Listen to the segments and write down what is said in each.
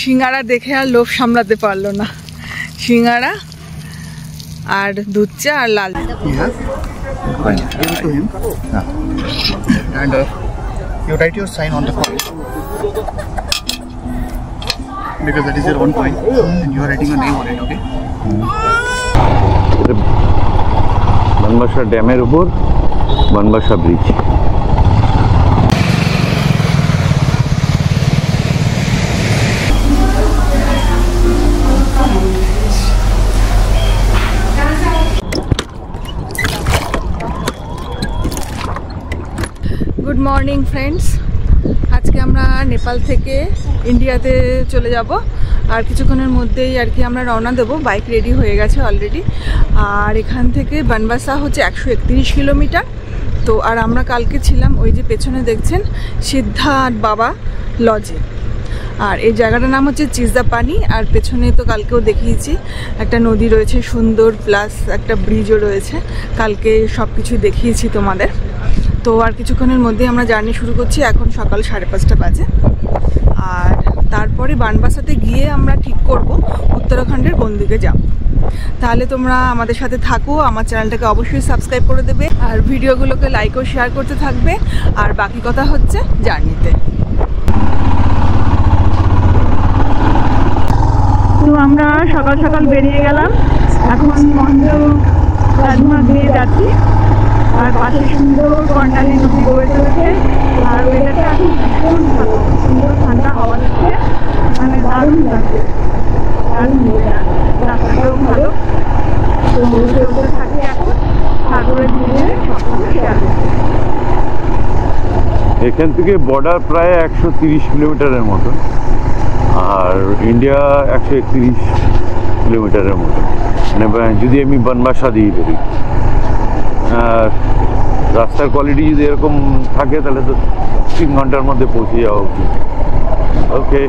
সিঙ্গারা দেখে আর লোভ সামলাতে পারলো না। সিঙ্গারা আর দুধ চা আর লাল চা। You write your sign on the coin because that is your own coin and you are writing your name on it, okay? Banbasa डैमेर ऊपर Banbasa bridge. Good morning friends, আজকে আমরা নেপাল থেকে ইন্ডিয়াতে চলে যাব আর কিছুক্ষণের মধ্যেই আর কি আমরা রওনা দেবো। বাইক রেডি হয়ে গেছে অলরেডি। আর এখান থেকে বনবাসা হচ্ছে 131 কিলোমিটার। তো আর আমরা কালকে ছিলাম ওই যে পেছনে দেখছেন সিদ্ধার্থ বাবা লজে। আর এই জায়গাটার নাম হচ্ছে চিজদাপানি। আর পেছনে তো কালকেও দেখিয়েছি একটা নদী রয়েছে সুন্দর, প্লাস একটা ব্রিজও রয়েছে। কালকে সব কিছু দেখিয়েছি তোমাদের। তো আর কিছুক্ষণের মধ্যেই আমরা জার্নি শুরু করছি। এখন সকাল 5:30 বাজে। আর তারপরে বানবাসাতে গিয়ে আমরা ঠিক করব উত্তরাখণ্ডের কোন দিকে যাব। তাহলে তোমরা আমাদের সাথে থাকো, আমার চ্যানেলটাকে অবশ্যই সাবস্ক্রাইব করে দেবে আর ভিডিওগুলোকে লাইক ও শেয়ার করতে থাকবে। আর বাকি কথা হচ্ছে জার্নিতে। তো আমরা সকাল সকাল বেরিয়ে গেলাম। এখন মহেন্দ্র রাজমা দিয়ে যাচ্ছি। আর পাশে সুন্দর কর্ণালী নদী বয়ে চলেছে। আর ওয়েদারটা এখন ভীষণ ভালো, সুন্দর ঠান্ডা হাওয়া দিচ্ছে, মানে দারুণ লাগছে, দারুণ ওয়েদার। রাস্তাটাও ভালো। তো চলতে থাকি এখন, তারপরে ধীরে সবকিছু শেয়ার করছি। এখান থেকে বর্ডার প্রায় 130 কিলোমিটারের মতো, আর ইন্ডিয়া 131 কিলোমিটারের মতো। মানে যদি আমি বনবাসা দিয়ে বেরি, রাস্তার কোয়ালিটি যদি এরকম থাকে তাহলে তো 3 ঘন্টার মধ্যে পৌঁছে যাওয়া উচিত। ওকে,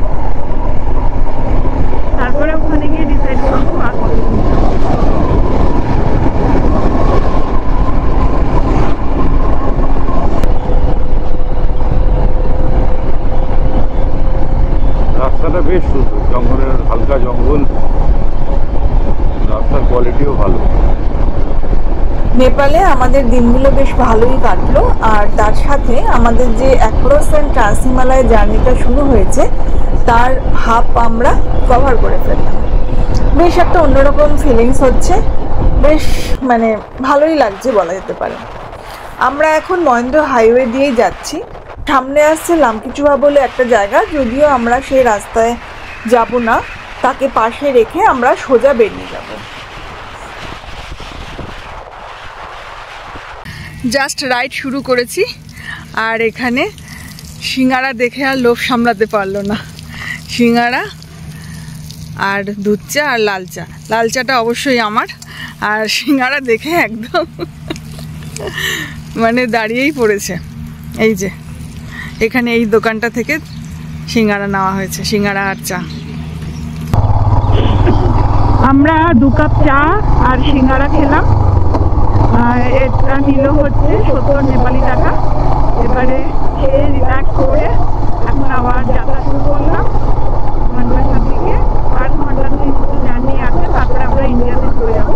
তারপরে ওখানে গিয়ে ডিসাইড করবো আর রাস্তাটা বেশ সুন্দর, জঙ্গলের হালকা জঙ্গল, রাস্তার কোয়ালিটিও ভালো। নেপালে আমাদের দিনগুলো বেশ ভালোই কাটলো। আর তার সাথে আমাদের যে অ্যাক্রস অ্যান্ড ট্রান্স হিমালয় জার্নিটা শুরু হয়েছে তার হাফ আমরা কভার করে ফেললাম। বেশ একটা অন্যরকম ফিলিংস হচ্ছে, বেশ মানে ভালোই লাগছে বলা যেতে পারে। আমরা এখন মহেন্দ্র হাইওয়ে দিয়েই যাচ্ছি। সামনে আসছে লামকিচুয়া বলে একটা জায়গা, যদিও আমরা সেই রাস্তায় যাব না, তাকে পাশে রেখে আমরা সোজা বেরিয়ে যাব। জাস্ট রাইড শুরু করেছি আর এখানে সিঙ্গারা দেখে আর লোভ সামলাতে পারলো না। সিঙ্গারা আর দুধ চা আর লাল চা। লাল চাটা অবশ্যই আমার। আর সিঙ্গারা দেখে একদম মানে দাঁড়িয়েই পড়েছে। এই যে এখানে এই দোকানটা থেকে সিঙ্গারা নেওয়া হয়েছে, সিঙ্গারা আর চা। আমরা 2 কাপ চা আর সিঙ্গারা খেলাম। এটা নিল হচ্ছে 70 নেপালি টাকা। এবারে খেয়ে রিল্যাক্স করে এখন আবার যাত্রা শুরু করলাম বনবাসার দিকে। 8 ঘন্টা 2 মতো জার্নি আছে, তারপরে আমরা ইন্ডিয়াতে চলে যাব।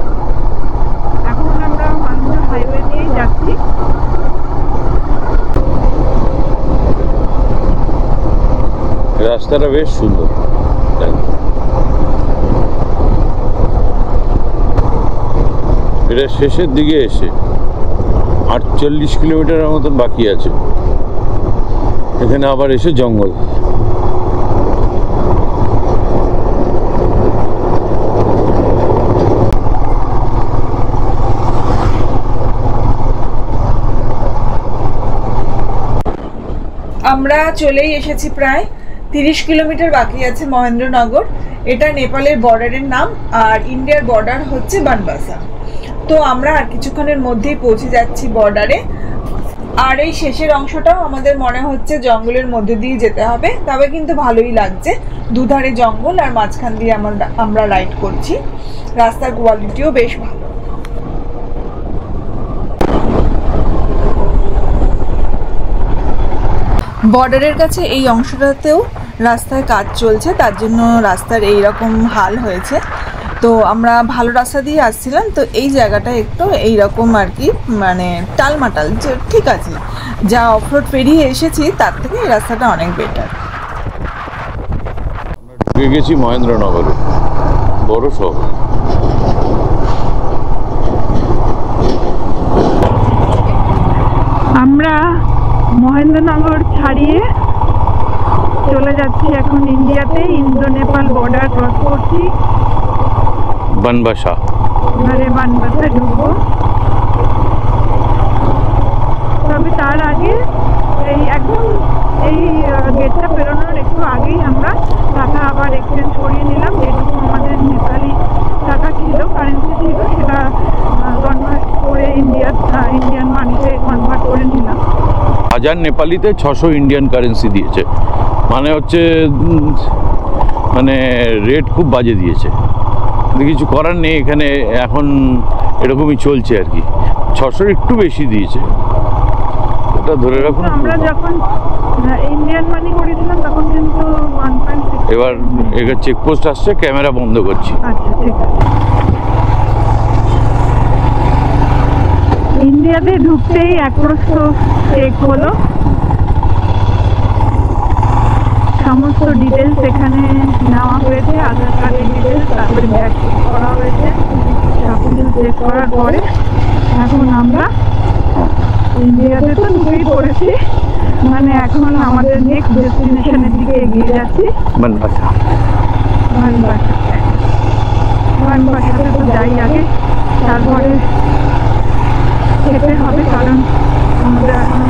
এখন আমরা মহেন্দ্র হাইওয়ে দিয়েই যাচ্ছি। রাস্তাটা বেশ সুন্দর। এটা শেষের দিকে এসে 48 কিলোমিটারের মতন বাকি আছে। এখানে আবার এসে জঙ্গল। আমরা চলেই এসেছি, প্রায় 30 কিলোমিটার বাকি আছে মহেন্দ্রনগর। এটা নেপালের বর্ডারের নাম আর ইন্ডিয়ার বর্ডার হচ্ছে বনবাসা। তো আমরা আর কিছুক্ষণের মধ্যেই পৌঁছে যাচ্ছি বর্ডারে। আর এই শেষের অংশটাও আমাদের মনে হচ্ছে জঙ্গলের মধ্যে দিয়ে যেতে হবে, তবে কিন্তু ভালোই লাগছে। দুধারে জঙ্গল আর মাঝখান দিয়ে আমরা রাইড করছি। রাস্তার কোয়ালিটিও বেশ ভালো। বর্ডারের কাছে এই অংশটাতেও রাস্তায় কাজ চলছে, তার জন্য রাস্তার এই রকম হাল হয়েছে। তো আমরা ভালো রাস্তা দিয়ে আসছিলাম, তো এই জায়গাটা একটু এইরকম আর কি, মানে টালমাটাল, যে ঠিক আছে, যা অফরোড পেরিয়ে এসেছি তার থেকে এই রাস্তাটা অনেক বেটার। ঢুকে গেছি মহেন্দ্রনগরে, বড় শহর। আমরা মহেন্দ্রনগর ছাড়িয়ে চলে যাচ্ছি এখন ইন্ডিয়াতে, ইন্দো নেপাল বর্ডার ক্রস করছি, বানবাসা। এবারে বানবাসায় ঢুকবো। তবে তার আগে এই একদম এই গেটটা পেরোনোর একটু আগেই আমরা টাকা আবার এক্সচেঞ্জ করিয়ে নিলাম। যেটুকু আমাদের নেপালি টাকা ছিল, কারেন্সি ছিল, সেটা কনভার্ট করে ইন্ডিয়ান মানিতে কনভার্ট করে নিলাম। 1000 নেপালিতে 600 ইন্ডিয়ান কারেন্সি দিয়েছে, মানে হচ্ছে মানে রেট খুব বাজে দিয়েছে। কিছু করার নেই, এখানে এখন এরকমই চলছে আর কি। 600 একটু বেশি দিয়েছে, এটা ধরে রাখুন। আমরা যখন ইন্ডিয়ান মানি করেছিলাম তখন কিন্তু 1.6। এবার এখানে চেকপোস্ট আসছে, ক্যামেরা বন্ধ করছি। আচ্ছা, ঠিক আছে। ইন্ডিয়াতে ঢুকতেই এক প্রশ্ন চেক হলো, সমস্ত ডিটেলস এখানে নেওয়া হয়েছে, আধার কার্ডের ডিটেলস, তারপরে ব্যাগ চেক করা হয়েছে। সব কিছু চেক করার পরে এখন আমরা ইন্ডিয়াতে তো ঢুকেই পড়েছি, মানে এখন আমাদের নেক্সট ডেস্টিনেশনের দিকে এগিয়ে যাচ্ছি, বানবাসা। বানবাসাতে তো যাই আগে, তারপরে খেতে হবে, কারণ আমাদের এখন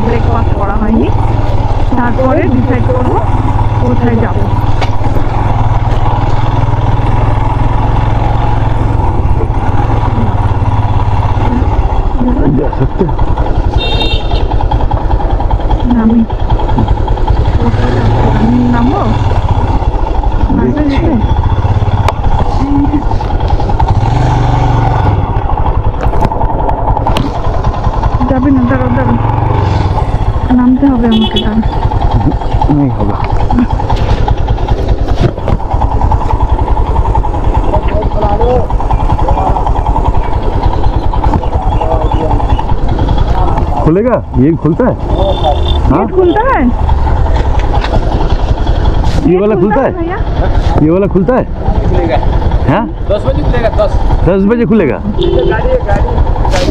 ব্রেকফাস্ট করা হয়নি। তারপরে ডিসাইড করবো কোথায় যাব। আমি নামবো যাবি না? দাঁড়াও, নামতে হবে আমাকে। नहीं होगा। खुलेगा? ये खुलता है? हाँ, खुलता है, ये वाला खुलता है? भैया। ये वाला खुलता है? खुलेगा हाँ, 10 बजे खुलेगा। 10 बजे खुलेगा।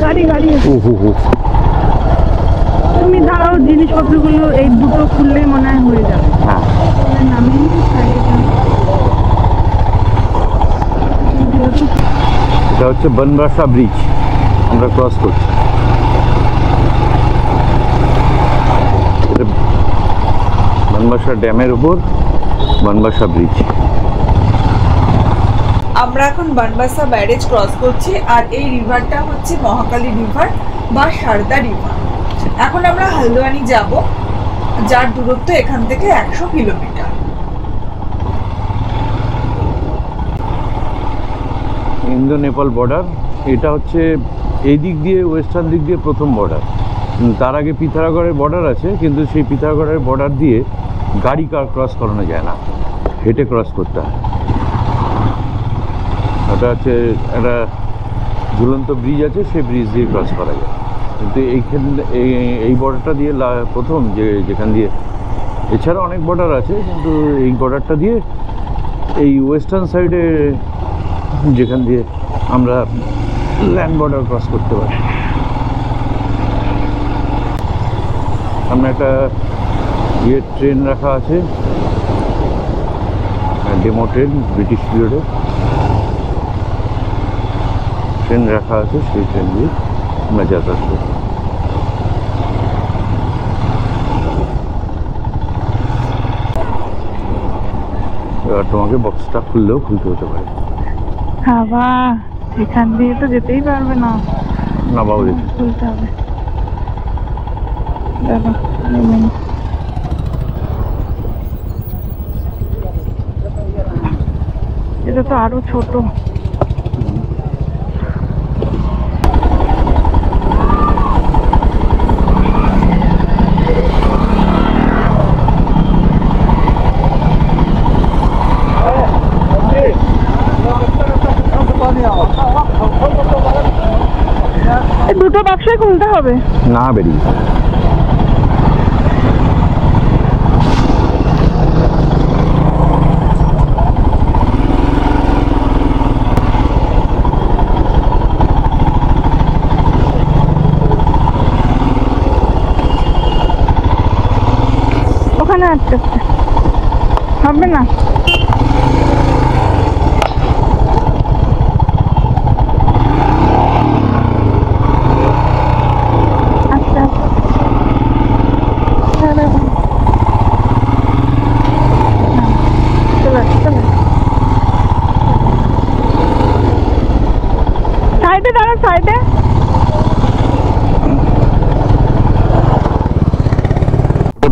গাড়ি ओहो, তুমি দাঁড়াও, জিনিসপত্রগুলো এই দুটো খুললেই মনে হয় হয়ে যাবে। हाँ, নামি এটা হচ্ছে বানবাসা ব্রিজ, আমরা ক্রস করছি। এটা বানবাসা ড্যামের উপর বানবাসা ব্রিজ। আমরা এখন বানবাসা ব্যারেজ ক্রস করছি, আর এই রিভারটা হচ্ছে মহাকালী রিভার বা শারদা রিভার। এখন আমরা হালদোয়ানি যাব, যার দূরত্ব এখান থেকে 100 কিলোমিটার। ইন্দো নেপাল বর্ডার, এটা হচ্ছে এই দিক দিয়ে, ওয়েস্টার্ন দিক দিয়ে প্রথম বর্ডার। তার আগে পিথারাগড়ের বর্ডার আছে, কিন্তু সেই পিথারাগড়ের বর্ডার দিয়ে গাড়ি ক্রস করানো যায় না, হেঁটে ক্রস করতে হয়। ওটা হচ্ছে একটা ঝুলন্ত ব্রিজ আছে, সেই ব্রিজ দিয়ে ক্রস করা যায়। কিন্তু এইখানে এই বর্ডারটা দিয়ে প্রথম যেখান দিয়ে, এছাড়া অনেক বর্ডার আছে, কিন্তু এই বর্ডারটা দিয়ে এই ওয়েস্টার্ন সাইডে যেখান দিয়ে আমরা ল্যান্ড বর্ডার ক্রস করতে পারি। সামনে একটা ট্রেন রাখা আছে, ডেমো ট্রেন, ব্রিটিশ পিরিয়ডে ট্রেন রাখা আছে, সেই ট্রেন দিয়ে আমরা যাতায়াত করি। এবার তোমাকে বক্সটা খুললেও খুলতে হতে পারে। বাবা, এখান দিয়ে তো যেতেই পারবে না, না বাবু, দেখি খুলতে হবে। এটা তো আরো ছোট। দুটো বাক্সই খুলতে হবে না বেরিয়ে ওখানে আটকে হবে না। সাইডে দাঁড়া, সাইডে।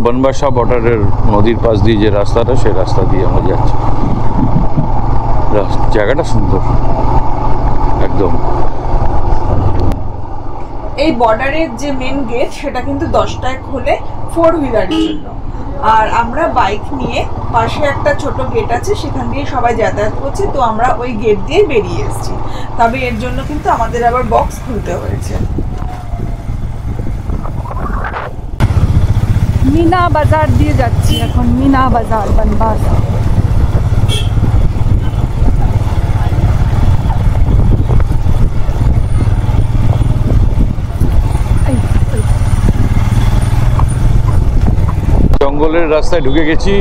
বনবাসা বর্ডারের নদীর পাশ দিয়ে যে রাস্তাটা, সেই রাস্তা দিয়ে আমরা যাচ্ছি। জায়গাটা সুন্দর একদম। এই বর্ডারের যে মেন গেট সেটা কিন্তু 10টায় খোলে 4 হুইলারের জন্য, আর আমরা বাইক নিয়ে পাশে একটা ছোট গেট আছে, সেখান দিয়ে সবাই যাতায়াত করছে, তো আমরা ওই গেট দিয়ে বেরিয়ে এসেছি। তবে এর জন্য কিন্তু আমাদের আবার বক্স খুলতে হয়েছে। মিনা বাজার দিয়ে যাচ্ছি এখন, মিনা বাজার বনবাসা। জঙ্গলের রাস্তায় ঢুকে গেছি।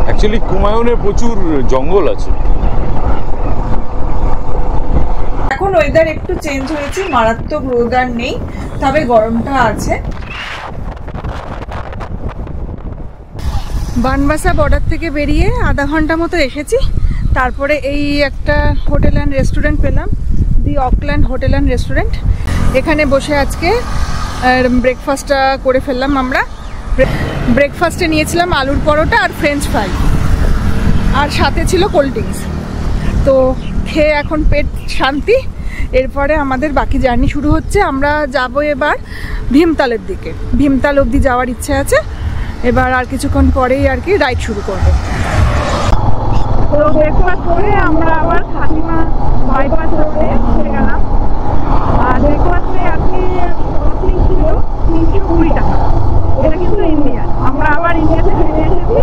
অ্যাকচুয়ালি কুমায়ুনে প্রচুর জঙ্গল আছে। এখন ওয়েদার একটু চেঞ্জ হয়েছে, মারাত্মক রোদ আর নেই, তবে গরমটা আছে। বানবাসা বর্ডার থেকে বেরিয়ে আধা ঘন্টা মতো এসেছি। তারপরে এই একটা হোটেল অ্যান্ড রেস্টুরেন্ট পেলাম, দি অকল্যান্ড হোটেল অ্যান্ড রেস্টুরেন্ট। এখানে বসে আজকে ব্রেকফাস্টটা করে ফেললাম আমরা। ব্রেকফাস্টে নিয়েছিলাম আলুর পরোটা আর ফ্রেঞ্চ ফ্রাই, আর সাথে ছিল কোল্ড ড্রিঙ্কস। তো খেয়ে এখন পেট শান্তি। এরপরে আমাদের বাকি জার্নি শুরু হচ্ছে। আমরা যাব এবার ভীমতালের দিকে, ভীমতাল অবধি যাওয়ার ইচ্ছে আছে। এবার আর কিছুক্ষণ পরেই আর কি রাইড শুরু করবো। তো ব্রেকফাস্ট করে আমরা আবার খাদিমা বাইপাস রোডে এসে গেলাম। আর ব্রেকফাস্টে আজকে কস্টিং ছিল 320 টাকা। এটা কিন্তু ইন্ডিয়ান। আমরা আবার ইন্ডিয়াতে ফিরে এসেছি,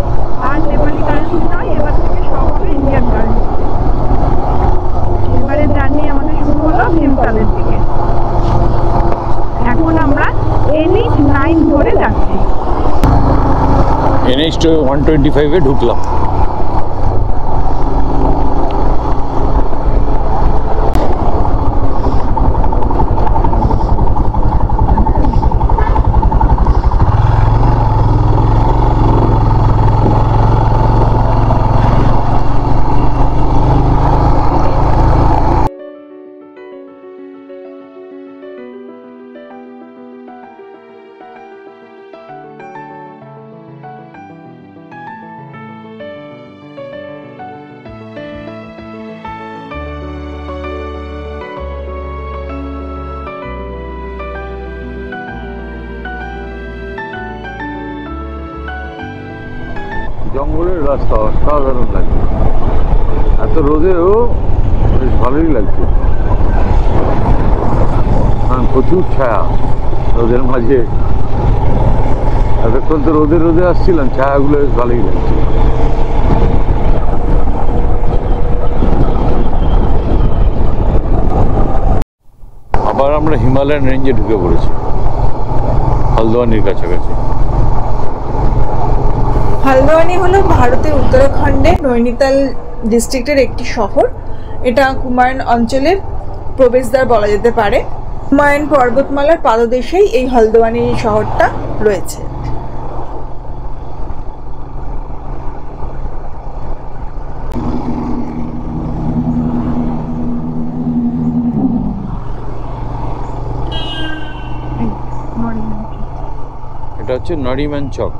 আর নেপালি কারেন্সি নয়, এবার থেকে সব হবে ইন্ডিয়ান কারেন্সি। এবারে জার্নি আমাদের শুরু হলো ভীমতালের দিকে। এখন আমরা NH 9 ধরে যাচ্ছি। NH 125-এ ঢুকলাম। জঙ্গলের রাস্তা অসাধারণ লাগছে, এত রোদেও বেশ ভালোই লাগছে, কারণ প্রচুর ছায়া রোদের মাঝে। এতক্ষণ তো রোদে রোদে আসছিলাম, ছায়াগুলো বেশ ভালোই লাগছে। আবার আমরা হিমালয়ান রেঞ্জে ঢুকে পড়েছি, হলদওয়ানির কাছাকাছি। হালদওয়ানি হলো ভারতের উত্তরাখণ্ডের নৈনিতাল ডিস্ট্রিক্টের একটি শহর। এটা কুমায়ুন অঞ্চলের প্রবেশদ্বার বলা যেতে পারে। কুমায়ুন পর্বতমালার পাদদেশেই এই হলদওয়ানি শহরটা রয়েছে। এটা হচ্ছে নরিম্যান চক।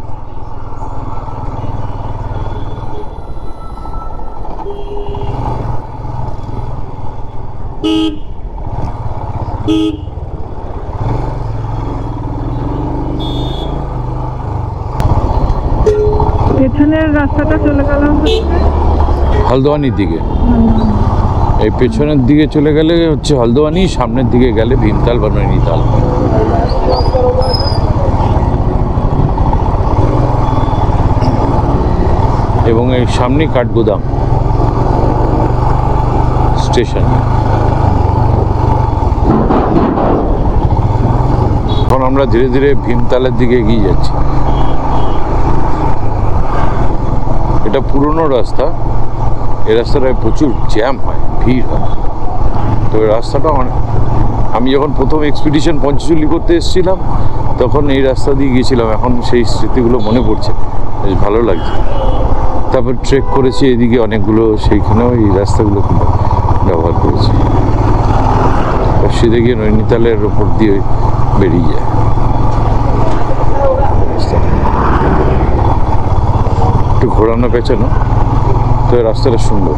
পেছনের রাস্তাটা চলে গেল হলদওয়ানির দিকে। এই পেছনের দিকে চলে গেলে হচ্ছে হলদওয়ানি, সামনের দিকে গেলে ভীমতাল বা নৈনিতাল। এবং এই সামনে কাঠগোদাম স্টেশন। এখন আমরা ধীরে ধীরে ভীমতালের দিকে এগিয়ে যাচ্ছি। এটা পুরনো রাস্তা, এই রাস্তাটায় প্রচুর জ্যাম হয়, ভিড় হয়। তো এই রাস্তাটা আমি যখন প্রথম এক্সপিডিশন পঞ্চচুলি করতে এসেছিলাম তখন এই রাস্তা দিয়ে গিয়েছিলাম। এখন সেই স্মৃতিগুলো মনে পড়ছে, বেশ ভালো লাগছে। তারপর ট্রেক করেছি এদিকে অনেকগুলো, সেইখানেও এই রাস্তাগুলো খুব ব্যবহার করেছি। সিধে গিয়ে নৈনিতালের ওপর দিয়ে বেরিয়ে যায়। একটু ঘোরানো পেছানো, তো এই রাস্তাটা সুন্দর।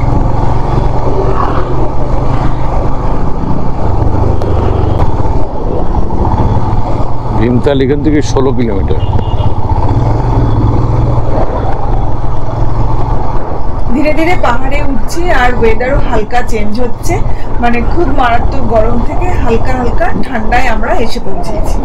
ভীমতাল এখান থেকে 16 কিলোমিটার। ধীরে ধীরে পাহাড়ে উঠছি আর ওয়েদারও হালকা চেঞ্জ হচ্ছে, মানে খুব মারাত্মক গরম থেকে হালকা হালকা ঠান্ডায় আমরা এসে পৌঁছেছি।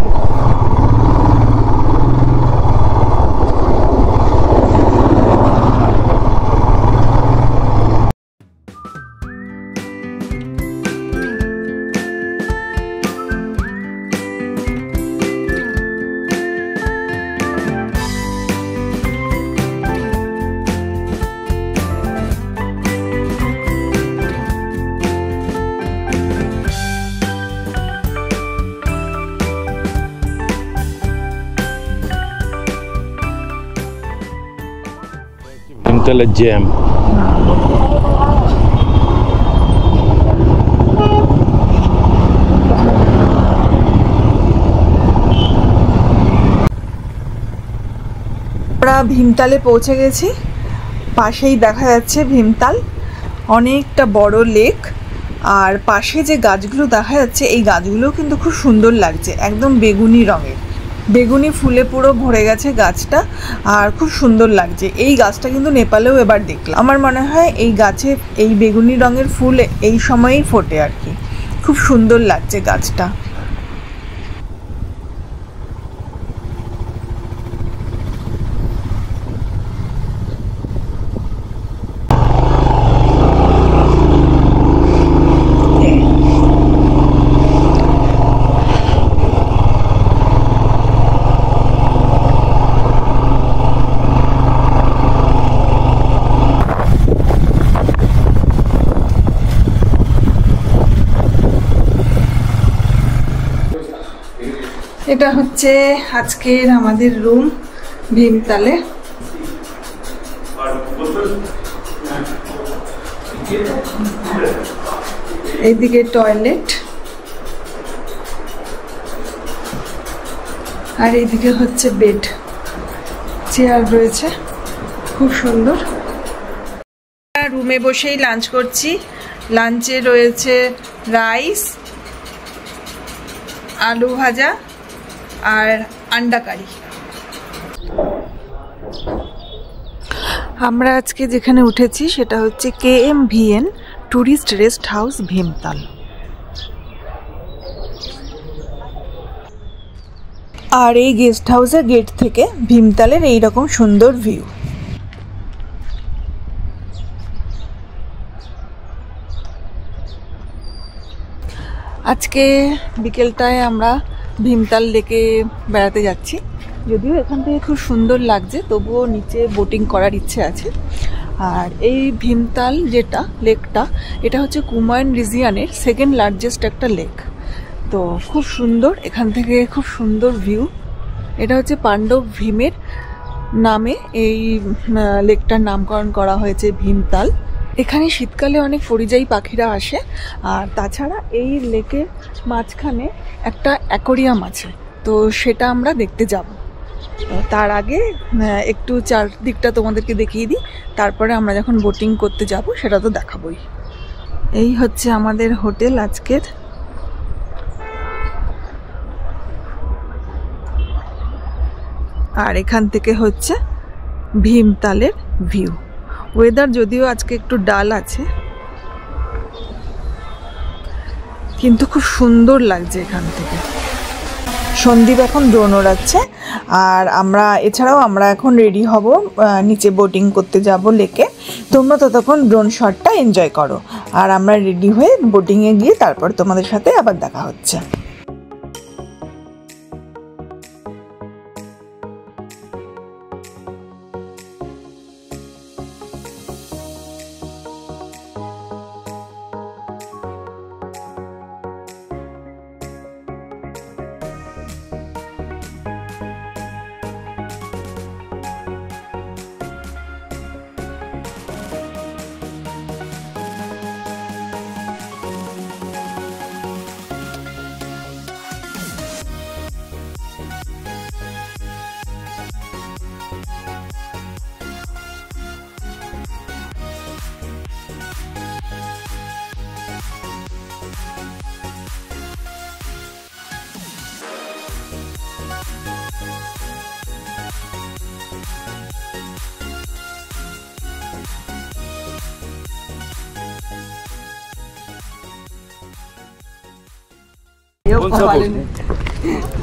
ভীমতালের জ্যাম। আমরা ভীমতালে পৌঁছে গেছি। পাশেই দেখা যাচ্ছে ভীমতাল, অনেকটা বড় লেক। আর পাশে যে গাছগুলো দেখা যাচ্ছে এই গাছগুলো কিন্তু খুব সুন্দর লাগছে, একদম বেগুনি রঙের, বেগুনি ফুলে পুরো ভরে গেছে গাছটা, আর খুব সুন্দর লাগছে। এই গাছটা কিন্তু নেপালেও এবার দেখলাম। আমার মনে হয় এই গাছে এই বেগুনি রঙের ফুল এই সময়েই ফোটে আর কি, খুব সুন্দর লাগছে গাছটা। এটা হচ্ছে আজকের আমাদের রুম ভীমতালে। এইদিকে টয়লেট আর এইদিকে হচ্ছে বেড, চেয়ার রয়েছে, খুব সুন্দর। রুমে বসেই লাঞ্চ করছি। লাঞ্চে রয়েছে রাইস, আলু ভাজা আর আন্ডা কারি। আমরা আজকে যেখানে উঠেছি সেটা হচ্ছে KMVN tourist rest house Bhimtal. আর এই গেস্ট হাউসের গেট থেকে ভীমতালের এইরকম সুন্দর ভিউ। আজকে বিকেলটায় আমরা ভীমতাল লেকে বেড়াতে যাচ্ছি। যদিও এখান থেকে খুব সুন্দর লাগছে, তবুও নিচে বোটিং করার ইচ্ছে আছে। আর এই ভীমতাল যেটা লেকটা, এটা হচ্ছে কুমায়ুন রিজিয়নের সেকেন্ড লার্জেস্ট একটা লেক। তো খুব সুন্দর, এখান থেকে খুব সুন্দর ভিউ। এটা হচ্ছে পাণ্ডব ভীমের নামে এই লেকটার নামকরণ করা হয়েছে ভীমতাল। এখানে শীতকালে অনেক পরিযায়ী পাখিরা আসে। আর তাছাড়া এই লেকের মাঝখানে একটা অ্যাকোরিয়াম আছে, তো সেটা আমরা দেখতে যাব। তার আগে একটু চারদিকটা তোমাদেরকে দেখিয়ে দিই, তারপরে আমরা যখন বোটিং করতে যাব সেটা তো দেখাবই। এই হচ্ছে আমাদের হোটেল আজকের। আর এখান থেকে হচ্ছে ভীমতালের ভিউ। ওয়েদার যদিও আজকে একটু ডাল আছে, কিন্তু খুব সুন্দর লাগছে এখান থেকে। সন্দীপ এখন ড্রোন ওড়াচ্ছে, আর এছাড়াও আমরা এখন রেডি হব, নিচে বোটিং করতে যাব লেকে। তোমরা ততক্ষণ ড্রোন শটটা এনজয় করো, আর আমরা রেডি হয়ে বোটিংয়ে গিয়ে তারপর তোমাদের সাথে আবার দেখা হচ্ছে।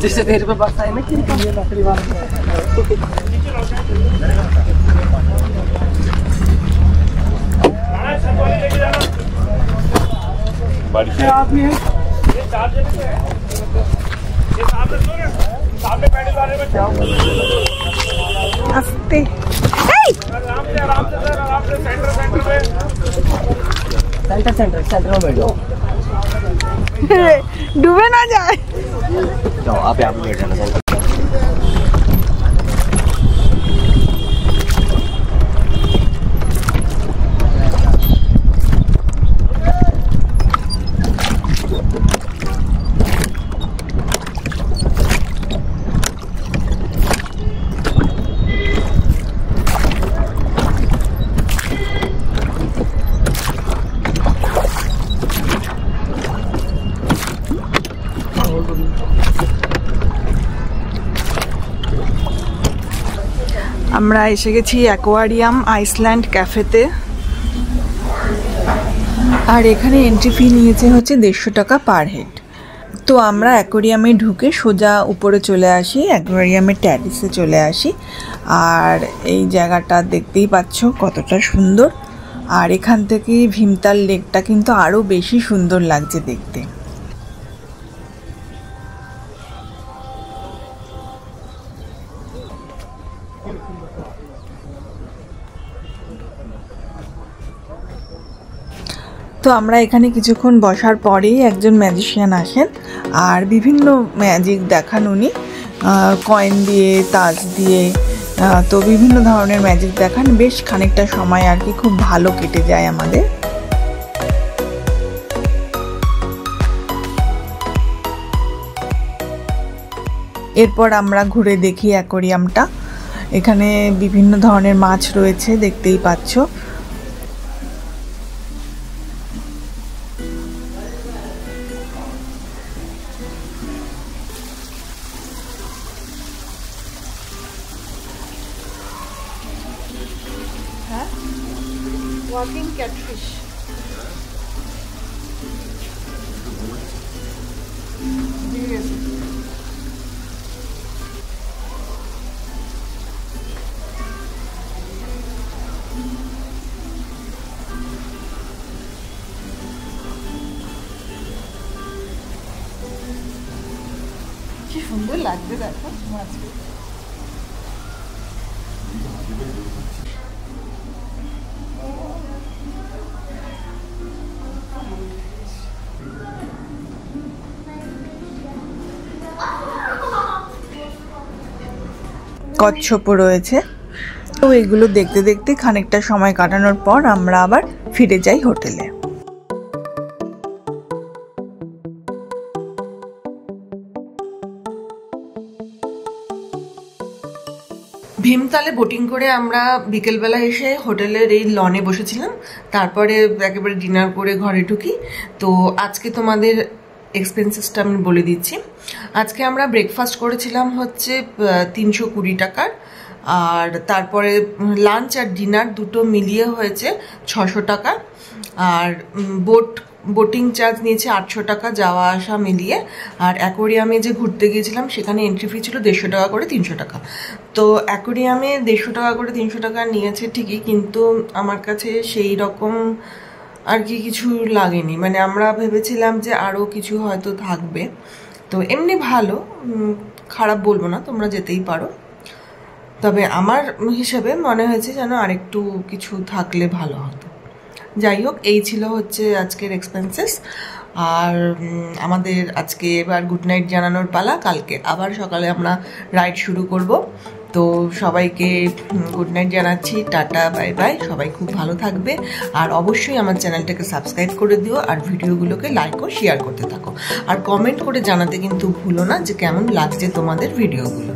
जिससे देर पे बस आए ना कि ये लकड़ी वाला आप भी हैं, ये चार्जर है, ये सामने पैडल वाले में जाओ। आस्ते आराम से सर, आराम से सेंटर में बैठ जाओ। डूबे ना जाए। जाओ आप यहाँ पे बैठ जाना। আমরা এসে গেছি অ্যাকোয়ারিয়াম আইসল্যান্ড ক্যাফেতে, আর এখানে এন্ট্রি ফি নিয়েছে হচ্ছে 150 টাকা পার হেড। তো আমরা অ্যাকোয়ারিয়ামে ঢুকে সোজা উপরে চলে আসি, অ্যাকোয়ারিয়ামের ট্যারিসে চলে আসি। আর এই জায়গাটা দেখতেই পাচ্ছ কতটা সুন্দর, আর এখান থেকে ভীমতাল লেকটা কিন্তু আরও বেশি সুন্দর লাগছে দেখতে। তো আমরা এখানে কিছুক্ষণ বসার পরেই একজন ম্যাজিশিয়ান আসেন, আর বিভিন্ন ম্যাজিক দেখান উনি, কয়েন দিয়ে, তাজ দিয়ে, তো বিভিন্ন ধরনের ম্যাজিক দেখান। বেশ খানিকটা সময় আর কি খুব ভালো কেটে যায় আমাদের। এরপর আমরা ঘুরে দেখি অ্যাকোয়ারিয়ামটা। এখানে বিভিন্ন ধরনের মাছ রয়েছে, দেখতেই পাচ্ছ। Walking catfish. কি সুন্দর লাগছে দেখো মাছগুলো। কচ্ছপও রয়েছে। তো এগুলো দেখতে দেখতে খানিকটা সময় কাটানোর পর আমরা আবার ফিরে যাই হোটেলে। ভীমতালে বোটিং করে আমরা বিকেলবেলা এসে হোটেলের এই লনে বসেছিলাম, তারপরে একেবারে ডিনার করে ঘরে ঢুকি। তো আজকে তোমাদের এক্সপেন্সেসটা আমি বলে দিচ্ছি। আজকে আমরা ব্রেকফাস্ট করেছিলাম হচ্ছে 320 টাকার, আর তারপরে লাঞ্চ আর ডিনার দুটো মিলিয়ে হয়েছে 600 টাকা, আর বোটিং চার্জ নিয়েছে 800 টাকা যাওয়া আসা মিলিয়ে, আর অ্যাকোরিয়ামে যে ঘুরতে গিয়েছিলাম সেখানে এন্ট্রি ফি ছিল 150 টাকা করে 300 টাকা। তো অ্যাকোরিয়ামে 150 টাকা করে 300 টাকা নিয়েছে ঠিকই, কিন্তু আমার কাছে সেই রকম আর কি কিছু লাগেনি। মানে আমরা ভেবেছিলাম যে আরও কিছু হয়তো থাকবে, তো এমনি ভালো, খারাপ বলবো না, তোমরা যেতেই পারো। তবে আমার হিসেবে মনে হয়েছে যেন আরেকটু কিছু থাকলে ভালো হতো। যাই হোক, এই ছিল হচ্ছে আজকের এক্সপেন্সেস। আর আমাদের আজকে এবার গুড নাইট জানানোর পালা, কালকে আবার সকালে আমরা রাইড শুরু করব। তো সবাইকে গুড নাইট জানাচ্ছি, টাটা, বাই বাই, সবাই খুব ভালো থাকবে। আর অবশ্যই আমার চ্যানেলটাকে সাবস্ক্রাইব করে দিও, আর ভিডিওগুলোকে লাইক ও শেয়ার করতে থাকো, আর কমেন্ট করে জানাতে কিন্তু ভুলো না যে কেমন লাগছে তোমাদের ভিডিওগুলো।